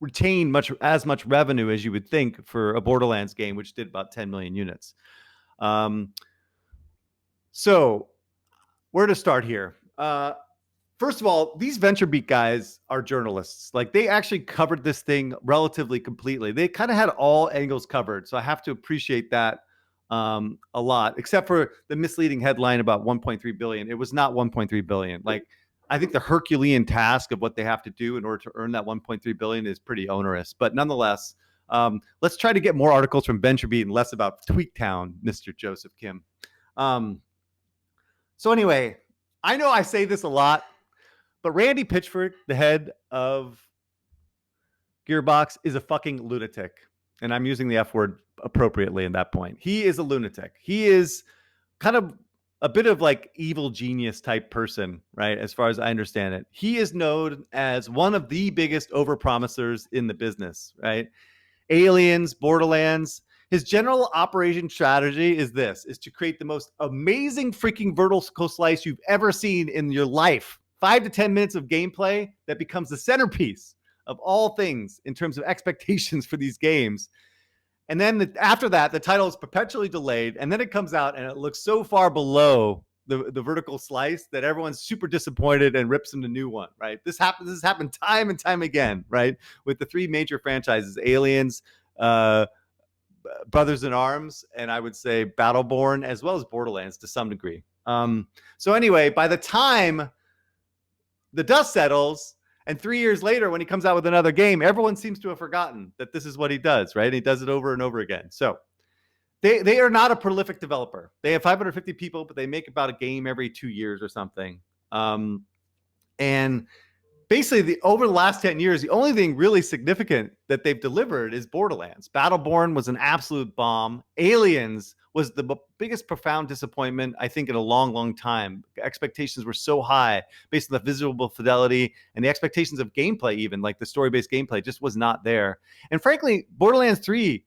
retain as much revenue as you would think for a Borderlands game, which did about 10 million units. So where to start here? First of all, these VentureBeat guys are journalists. Like they actually covered this thing relatively completely. They kind of had all angles covered. So I have to appreciate that a lot, except for the misleading headline about 1.3 billion. It was not 1.3 billion. Like, I think the Herculean task of what they have to do in order to earn that 1.3 billion is pretty onerous. But nonetheless, let's try to get more articles from VentureBeat and less about Tweaktown, Mr. Joseph Kim. So anyway, I know I say this a lot, but Randy Pitchford, the head of Gearbox, is a fucking lunatic. And I'm using the F word appropriately in that point. He is a lunatic. He is kind of a bit of like evil genius type person, right? As far as I understand it, he is known as one of the biggest overpromisers in the business, right? Aliens, Borderlands. His general operation strategy is to create the most amazing freaking vertical slice you've ever seen in your life. 5 to 10 minutes of gameplay that becomes the centerpiece of all things in terms of expectations for these games. And then after that, the title is perpetually delayed, and then it comes out and it looks so far below the vertical slice that everyone's super disappointed and rips them a new one, right? This has happened time and time again, right? With the 3 major franchises, Aliens, Brothers in Arms, and I would say Battleborn, as well as Borderlands to some degree. So anyway, by the time the dust settles, and 3 years later, when he comes out with another game, everyone seems to have forgotten that this is what he does, right? He does it over and over again. So they are not a prolific developer. They have 550 people, but they make about a game every 2 years or something. And basically, over the last 10 years, the only thing really significant that they've delivered is Borderlands. Battleborn was an absolute bomb. Aliens was the biggest profound disappointment, I think, in a long, long time. Expectations were so high based on the visual fidelity and the expectations of gameplay, even like the story-based gameplay just was not there. And frankly, Borderlands 3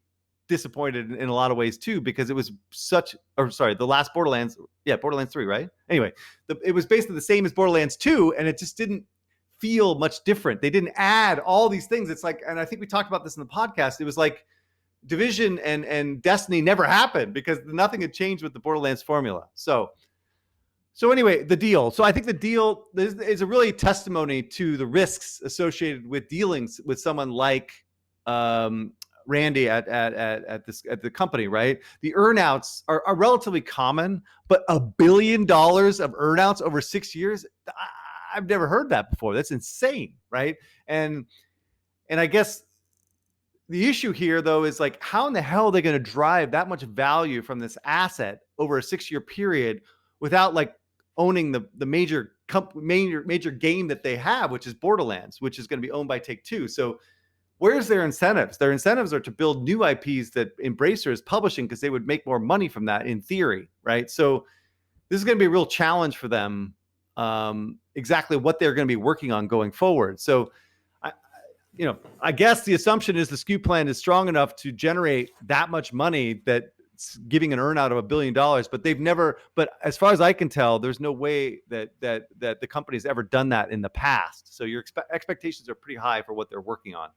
disappointed in a lot of ways too, because it was the last Borderlands 3, right? Anyway, it was basically the same as Borderlands 2, and it just didn't feel much different. They didn't add all these things. It's like, and I think we talked about this in the podcast, it was like Division and Destiny never happened because nothing had changed with the Borderlands formula. So anyway, the deal. So I think the deal is a really testimony to the risks associated with dealings with someone like Randy at the company, right? The earnouts are relatively common, but $1 billion of earnouts over 6 years, I've never heard that before. That's insane, right? And I guess the issue here, though, is like, how in the hell are they going to drive that much value from this asset over a 6-year period without like owning the major game that they have, which is Borderlands, which is going to be owned by Take-Two. So where's their incentives? Their incentives are to build new IPs that Embracer is publishing because they would make more money from that in theory, right? So this is going to be a real challenge for them, exactly what they're going to be working on going forward. So I guess the assumption is the SKU plan is strong enough to generate that much money that's giving an earnout of $1 billion, but as far as I can tell, there's no way that the company's ever done that in the past. So your expectations are pretty high for what they're working on.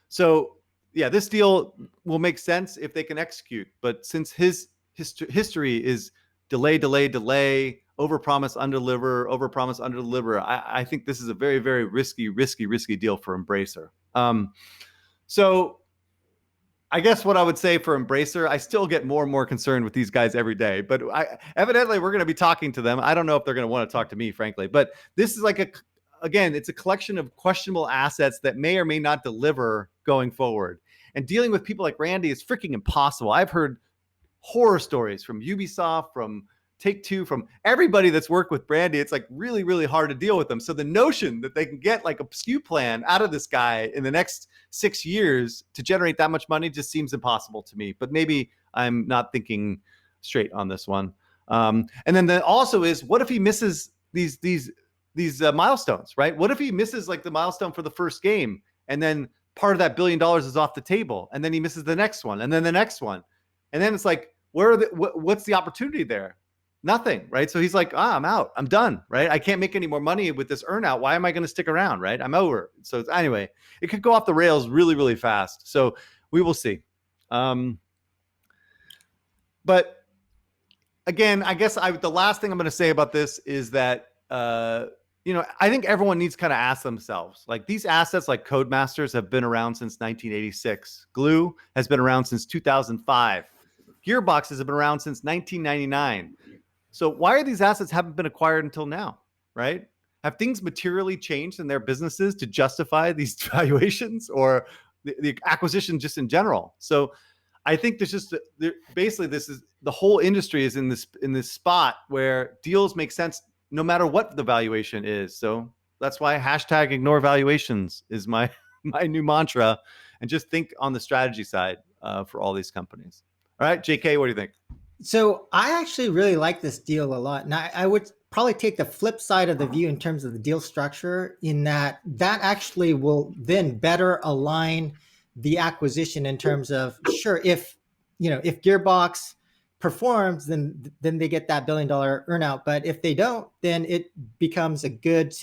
So yeah, this deal will make sense if they can execute, but since his history is delay, overpromise, underdeliver. I think this is a very, very risky deal for Embracer. So I guess what I would say for Embracer, I still get more and more concerned with these guys every day, but evidently we're going to be talking to them. I don't know if they're going to want to talk to me, frankly, but this is like it's a collection of questionable assets that may or may not deliver going forward. And dealing with people like Randy is freaking impossible. I've heard horror stories from Ubisoft, from Take-Two, from everybody that's worked with Brandy. It's like really, really hard to deal with them. So the notion that they can get like a SKU plan out of this guy in the next 6 years to generate that much money just seems impossible to me. But maybe I'm not thinking straight on this one. And then also is, what if he misses these milestones, right? What if he misses like the milestone for the first game, and then part of that $1 billion is off the table, and then he misses the next one, and then the next one, and then it's like, what's the opportunity there? Nothing, right? So he's like, I'm out. I'm done, right? I can't make any more money with this earnout. Why am I going to stick around, right? I'm over. So anyway, it could go off the rails really, really fast. So we will see. But again, I guess the last thing I'm going to say about this is that, I think everyone needs to kind of ask themselves, like, these assets like Codemasters have been around since 1986. Glu has been around since 2005. Gearbox has been around since 1999. So why are these assets haven't been acquired until now, right? Have things materially changed in their businesses to justify these valuations, or the acquisition just in general? So I think basically this is, the whole industry is in this spot where deals make sense no matter what the valuation is. So that's why #ignore valuations is my new mantra, and just think on the strategy side for all these companies. All right, JK, what do you think? So I actually really like this deal a lot. And I would probably take the flip side of the view in terms of the deal structure, in that actually will then better align the acquisition in terms of, sure, if Gearbox performs, then they get that $1 billion earnout. But if they don't, then it becomes a good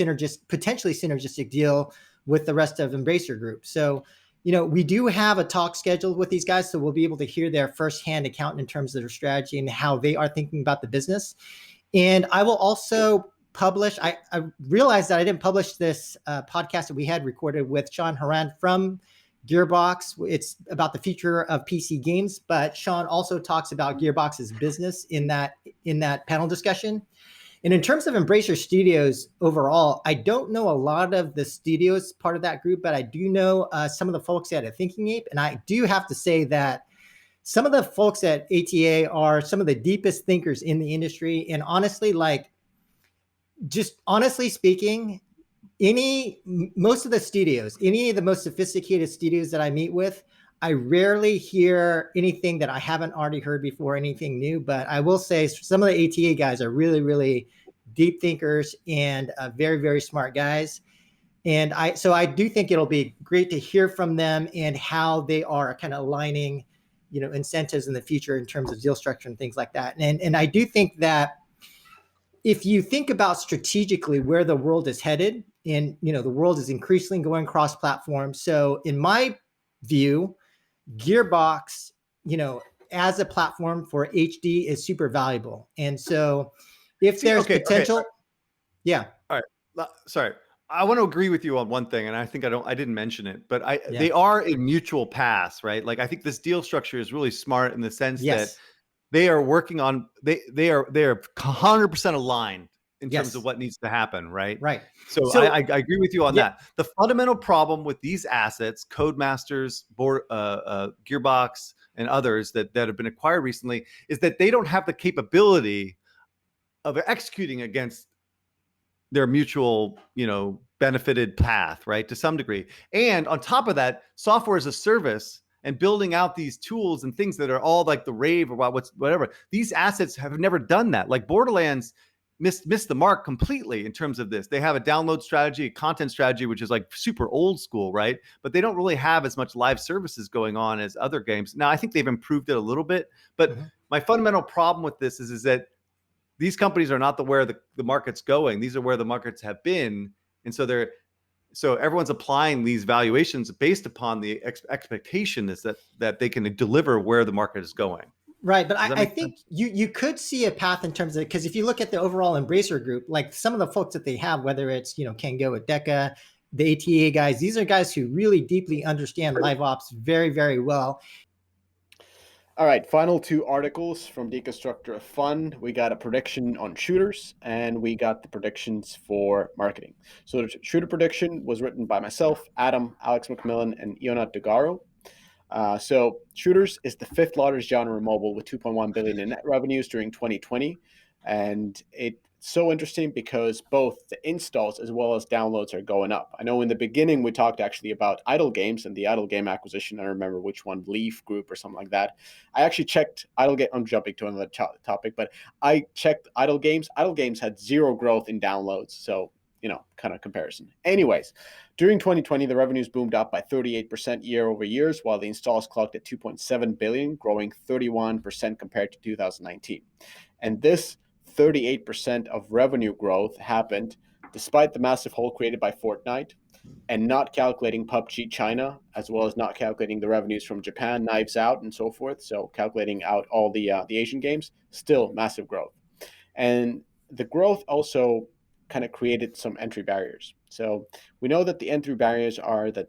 potentially synergistic deal with the rest of Embracer Group. So, we do have a talk scheduled with these guys, so we'll be able to hear their firsthand account in terms of their strategy and how they are thinking about the business. And I will also publish, I realized that I didn't publish this podcast that we had recorded with Sean Haran from Gearbox. It's about the future of PC games, but Sean also talks about Gearbox's business in that panel discussion. And in terms of Embracer Studios overall, I don't know a lot of the studios part of that group, but I do know some of the folks at Thinking Ape. And I do have to say that some of the folks at ATA are some of the deepest thinkers in the industry. And honestly, just honestly speaking, most of the studios, any of the most sophisticated studios that I meet with, I rarely hear anything that I haven't already heard before, anything new. But I will say some of the ATA guys are really, really deep thinkers and very, very smart guys. And so I do think it'll be great to hear from them and how they are kind of aligning, incentives in the future in terms of deal structure and things like that. And I do think that if you think about strategically where the world is headed, and the world is increasingly going cross-platform. So in my view, Gearbox, as a platform for HD is super valuable. And so if there's potential, yeah. All right. Sorry. I want to agree with you on one thing, and I think I didn't mention it, but they are in mutual paths, right? Like I think this deal structure is really smart in the sense that they are working on they are 100% aligned in terms of what needs to happen, right? Right. So I agree with you on that. The fundamental problem with these assets, Codemasters, Gearbox, and others that have been acquired recently, is that they don't have the capability of executing against their mutual, benefited path, right? To some degree. And on top of that, software as a service and building out these tools and things that are all like the rave or whatever. These assets have never done that. Like Borderlands missed the mark completely in terms of this. They have a download strategy, a content strategy, which is like super old school, right? But they don't really have as much live services going on as other games. Now, I think they've improved it a little bit, but my fundamental problem with this is that these companies are not where the market's going. These are where the markets have been. And so everyone's applying these valuations based upon the expectation is that they can deliver where the market is going. Right. But I think you could see a path in terms of, because if you look at the overall Embracer Group, like some of the folks that they have, whether it's, Kengo at Deca, the ATA guys, these are guys who really deeply understand live ops very, very well. All right, final two articles from Deconstructor of Fun. We got a prediction on shooters, and we got the predictions for marketing. So the shooter prediction was written by myself, Adam, Alex McMillan, and Iona DeGaro. So shooters is the fifth largest genre in mobile with 2.1 billion in net revenues during 2020. And it's so interesting because both the installs as well as downloads are going up. I know in the beginning we talked actually about idle games and the idle game acquisition. I don't remember which one, Leaf Group or something like that. I actually checked idle game. I'm jumping to another topic, but I checked idle games. Idle games had zero growth in downloads. So, kind of comparison. Anyways, during 2020, the revenues boomed up by 38% year over years, while the installs clocked at 2.7 billion, growing 31% compared to 2019. And this 38% of revenue growth happened despite the massive hole created by Fortnite and not calculating PUBG China, as well as not calculating the revenues from Japan, Knives Out, and so forth. So calculating out all the Asian games, still massive growth. And the growth also kind of created some entry barriers. So we know that the entry barriers are that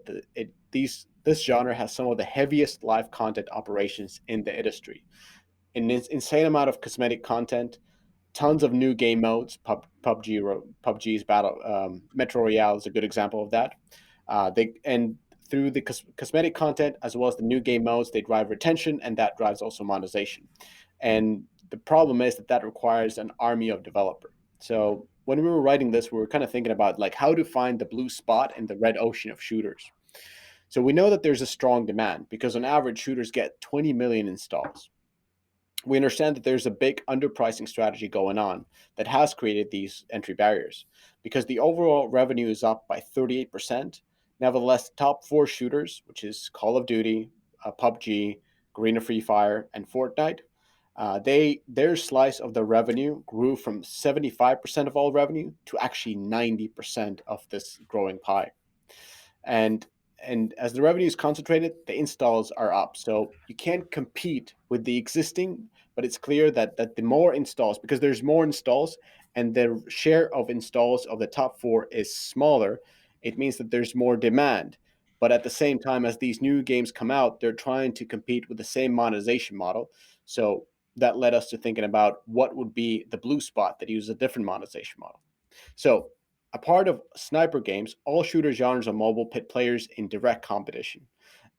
this genre has some of the heaviest live content operations in the industry. An insane amount of cosmetic content, tons of new game modes. PUBG's battle Metro Royale is a good example of that. Through the cosmetic content as well as the new game modes, they drive retention, and that drives also monetization. And the problem is that requires an army of developers. So when we were writing this, we were kind of thinking about like how to find the blue spot in the red ocean of shooters. So we know that there's a strong demand because on average, shooters get 20 million installs. We understand that there's a big underpricing strategy going on that has created these entry barriers because the overall revenue is up by 38%. Nevertheless, the top 4 shooters, which is Call of Duty, PUBG, Garena Free Fire, and Fortnite, their slice of the revenue grew from 75% of all revenue to actually 90% of this growing pie. And as the revenue is concentrated, the installs are up. So you can't compete with the existing, but it's clear that the more installs, because there's more installs and the share of installs of the top 4 is smaller, it means that there's more demand. But at the same time, as these new games come out, they're trying to compete with the same monetization model. So that led us to thinking about what would be the blue spot that uses a different monetization model. So a part of sniper games, all shooter genres on mobile pit players in direct competition.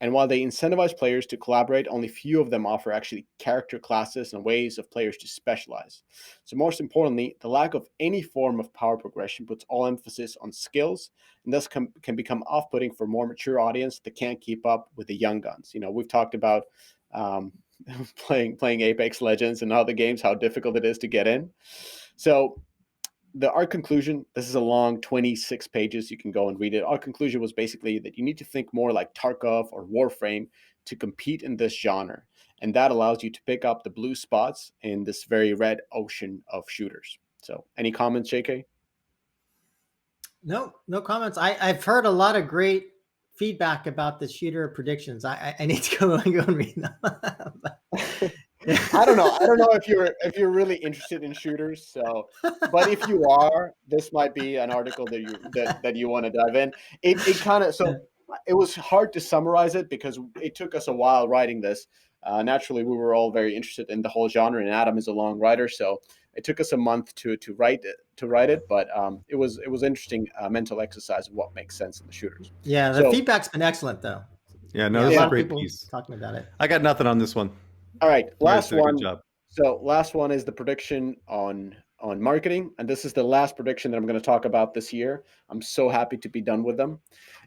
And while they incentivize players to collaborate, only few of them offer actually character classes and ways of players to specialize. So most importantly, the lack of any form of power progression puts all emphasis on skills, and thus can become off-putting for more mature audience that can't keep up with the young guns. We've talked about playing Apex Legends and other games, how difficult it is to get in. So our conclusion, this is a long 26 pages, you can go and read it. Our conclusion was basically that you need to think more like Tarkov or Warframe to compete in this genre. And that allows you to pick up the blue spots in this very red ocean of shooters. So any comments, JK? No comments. I've heard a lot of great feedback about the shooter predictions. I need to go and read them. I don't know if you're really interested in shooters. So, but if you are, this might be an article that you want to dive in. It kind of it was hard to summarize it because it took us a while writing this. Naturally, we were all very interested in the whole genre, and Adam is a long writer, so it took us a month to write it. But it was interesting mental exercise of what makes sense in the shooters. Yeah, the feedback's been excellent though. Yeah, no, this is a great piece. Talking about it. I got nothing on this one. All right, last one. Good job. So last one is the prediction on marketing, and this is the last prediction that I'm going to talk about this year. I'm so happy to be done with them.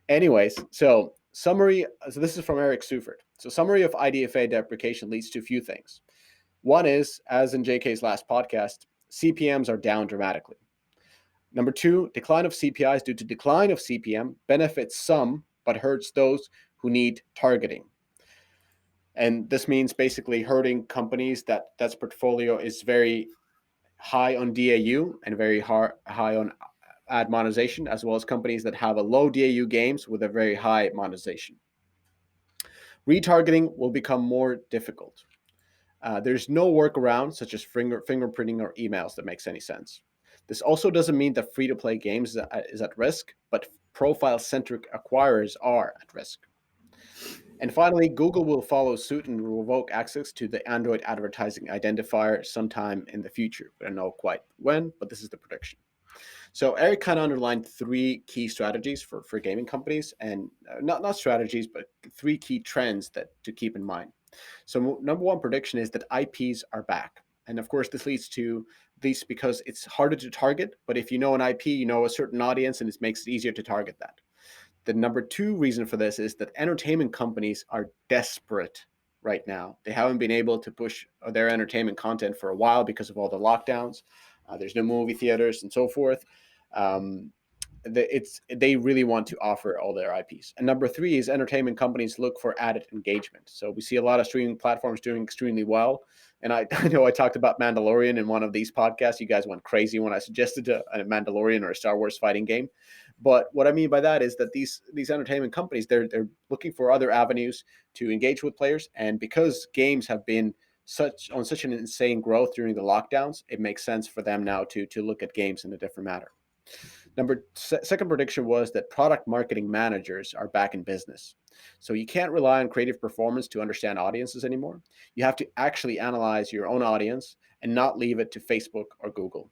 Anyways, so summary. So this is from Eric Sufert. So summary of IDFA deprecation leads to a few things. One is, as in JK's last podcast, CPMs are down dramatically. Number 2, decline of CPIs due to decline of CPM benefits some, but hurts those who need targeting. And this means basically hurting companies that's portfolio is very high on DAU and very high on ad monetization, as well as companies that have a low DAU games with a very high monetization. Retargeting will become more difficult. There's no workaround such as fingerprinting or emails that makes any sense. This also doesn't mean that free-to-play games is at risk, but profile-centric acquirers are at risk. And finally, Google will follow suit and revoke access to the Android advertising identifier sometime in the future. We don't know quite when, but this is the prediction. So Eric kind of underlined 3 key strategies for gaming companies, and not strategies, but 3 key trends that to keep in mind. So number 1 prediction is that IPs are back. And of course, this leads to these because it's harder to target, but if you know an IP, you know a certain audience, and it makes it easier to target that. The number 2 reason for this is that entertainment companies are desperate right now. They haven't been able to push their entertainment content for a while because of all the lockdowns. There's no movie theaters and so forth. They really want to offer all their IPs. And number 3 is entertainment companies look for added engagement. So we see a lot of streaming platforms doing extremely well. And I know I talked about Mandalorian in one of these podcasts. You guys went crazy when I suggested a Mandalorian or a Star Wars fighting game. But what I mean by that is that these entertainment companies, they're looking for other avenues to engage with players. And because games have been such an insane growth during the lockdowns, it makes sense for them now to look at games in a different manner. Second prediction was that product marketing managers are back in business. So you can't rely on creative performance to understand audiences anymore. You have to actually analyze your own audience and not leave it to Facebook or Google.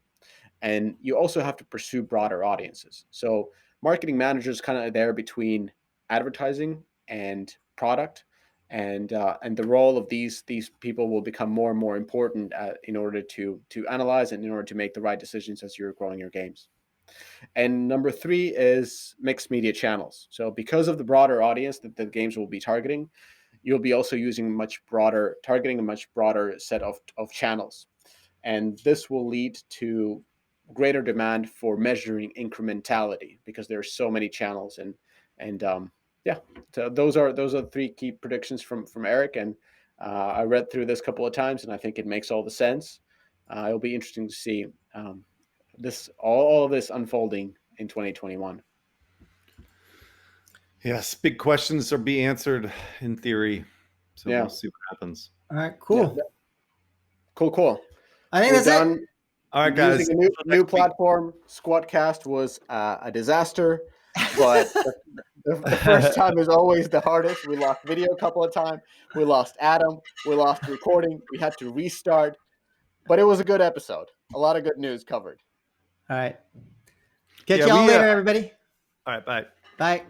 And you also have to pursue broader audiences. So marketing managers kind of there between advertising and product, and the role of these people will become more and more important in order to analyze and in order to make the right decisions as you're growing your games. And number 3 is mixed media channels. So because of the broader audience that the games will be targeting, you'll be also using a much broader set of channels. And this will lead to greater demand for measuring incrementality because there are so many channels, and And yeah, so those are the three key predictions from Eric. And I read through this a couple of times, and I think it makes all the sense. It'll be interesting to see this all of this unfolding in 2021. Yes, big questions are be answered in theory. So we'll see what happens. All right, cool. Yeah. Cool. I think We're that's done. it. All right, guys. Using a new platform, Squadcast was a disaster, but the first time is always the hardest. We lost video a couple of times. We lost Adam. We lost recording. We had to restart, but it was a good episode. A lot of good news covered. All right. Catch y'all later, everybody. All right, bye. Bye.